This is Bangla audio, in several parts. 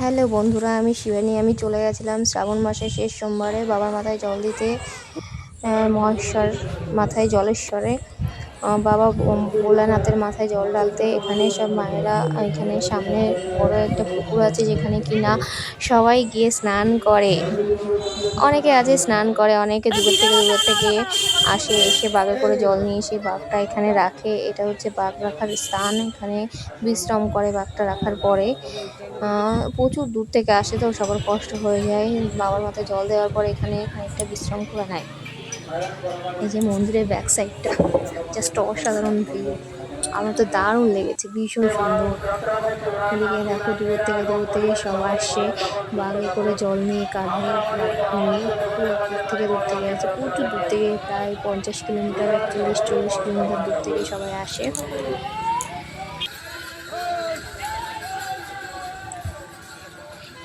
হ্যালো বন্ধুরা, আমি শিবানী। আমি চলে গেছিলাম শ্রাবণ মাসের শেষ সোমবারে বাবার মাথায় জল দিতে, মহেশ্বর মাথায় জলেশ্বরে বাবা ভোলানাথের মাথায় জল ঢালতে। এখানে সব মায়েরা, এখানে সামনে বড় একটা পুকুর আছে যেখানে কিনা সবাই গিয়ে স্নান করে। অনেকে আছে স্নান করে, অনেকে দূরের থেকে আসে, এসে বাগে করে জল নিয়ে এসে বাঘটা এখানে রাখে। এটা হচ্ছে বাঘ রাখার স্থান। এখানে বিশ্রাম করে বাঘটা রাখার পরে। প্রচুর দূর থেকে আসে, তো সবার কষ্ট হয়ে যায়। বাবার মাথায় জল দেওয়ার পরে এখানে খানিকটা বিশ্রাম করে নেয়। এই যে মন্দিরের ব্যাক সাইডটা জাস্ট অসাধারণ ভিউ, আমার তো দারুণ লেগেছে, ভীষণ সুন্দর। এদিকে দেখো দূর থেকে সব আসছে বাগে করে জল নিয়ে, কাঁধে নিয়ে। খুব দূর থেকে আসে, প্রচুর দূর থেকে, প্রায় 50 কিলোমিটার, 41-40 কিলোমিটার দূর থেকে সবাই আসে।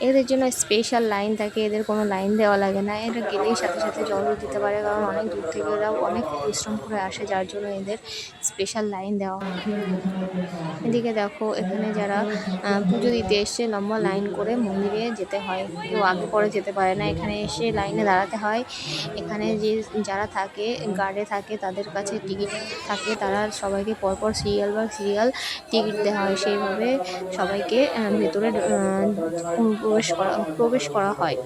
এদের জন্য স্পেশাল লাইন থাকে, এদের কোনো লাইন দেওয়া লাগে না। এরা গেলেই সাথে সাথে জল দিতে পারে, কারণ অনেক দূর থেকে এরাও অনেক পরিশ্রম করে আসে, যার জন্য এদের স্পেশাল লাইন দেওয়া হয়। এদিকে দেখো এখানে যারা পুজো দিতে এসছে, লম্বা লাইন করে মন্দিরে যেতে হয়, কেউ আগে পরে যেতে পারে না। এখানে এসে লাইনে দাঁড়াতে হয়। এখানে যারা থাকে, গার্ডে থাকে, তাদের কাছে টিকিট থাকে, তারা সবাইকে পরপর সিরিয়াল টিকিট দেওয়া হয়। সেইভাবে সবাইকে ভেতরে প্রবেশ করা হয়,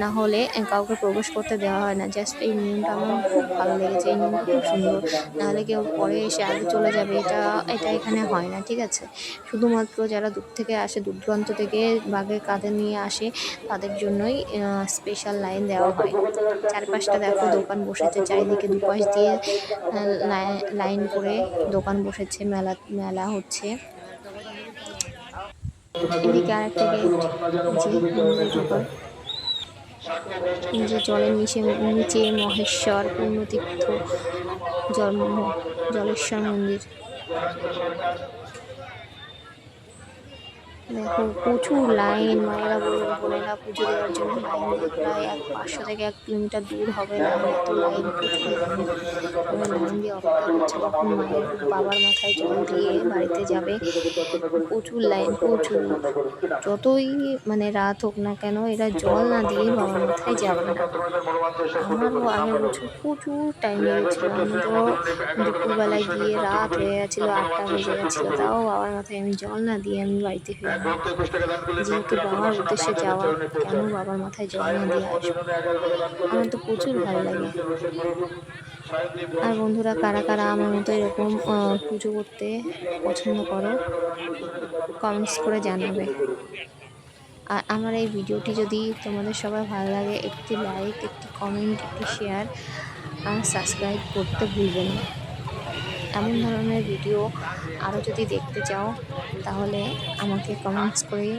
না হলে কাউকে প্রবেশ করতে দেওয়া হয় না। জাস্ট এই নিয়মটা আমার খুব ভালো লেগেছে, এই নিয়মটা খুব সুন্দর। নাহলে কেউ পরে এসে আগে চলে যাবে, এটা এখানে হয় না, ঠিক আছে? শুধুমাত্র যারা দূর থেকে আসে, দূর দূরান্ত থেকে বাঘে কাঁধে নিয়ে আসে, তাদের জন্যই স্পেশাল লাইন দেওয়া হয়। চারপাশটা দেখো দোকান বসেছে, চারিদিকে দুপাশ দিয়ে লাইন করে দোকান বসেছে, মেলা হচ্ছে। এদিকে আরেকটা গেট, যে মন্দিরে ঢোকার, যে জলের নিচে মহেশ্বর পূর্ণতীর্থ জলেশ্বর মন্দির। দেখো প্রচুর লাইন, মায়েরা বোনেরা পুজো দেওয়ার জন্য লাইন দিয়ে, প্রায় 500 থেকে 1 কিলোমিটার দূর হবে না, এত লাইন, প্রচুর লাইন। সবাই লাইন দিয়ে অপেক্ষা করছে কখন মায়ের বাবার মাথায় জল দিয়ে বাড়িতে যাবে। প্রচুর লাইন, প্রচুর। যতই রাত হোক না কেন, এরা জল না দিয়ে বাবার মাথায় যাবে না। আমারও আগের বছর প্রচুর টাইম লেগেছিলো, আমি তো দুপুরবেলায় গিয়ে রাত হয়ে গেছিলো, 8টা বেজে গেছিলো, তাও বাবার মাথায় আমি জল না দিয়ে আমি বাড়িতে ফিরে আসি। যেহেতু বাবার উদ্দেশ্যে যাওয়া, কেন বাবার মাথায় জল না দিয়ে আসবো? আমার তো প্রচুর ভালো লাগে। আর বন্ধুরা, কারা কারা আমার মতো এরকম পুজো করতে পছন্দ করো, কমেন্টস করে জানাবে। আর আমার এই ভিডিওটি যদি তোমাদের সবার ভালো লাগে, একটি লাইক, একটি কমেন্ট, একটি শেয়ার আর সাবস্ক্রাইব করতে ভুলবেন না। এমন ধরনের ভিডিও আরও যদি দেখতে চাও, তাহলে আমাকে কমেন্টস করে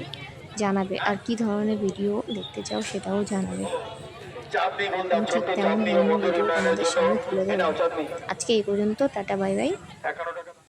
জানাবে, আর কি ধরনের ভিডিও দেখতে চাও সেটাও জানাবে। আমি ঠিক তেমন ধরনের ভিডিও তোমাদের সামনে তুলে ধরবো। আজকে এই পর্যন্ত, টাটা, বাই বাই।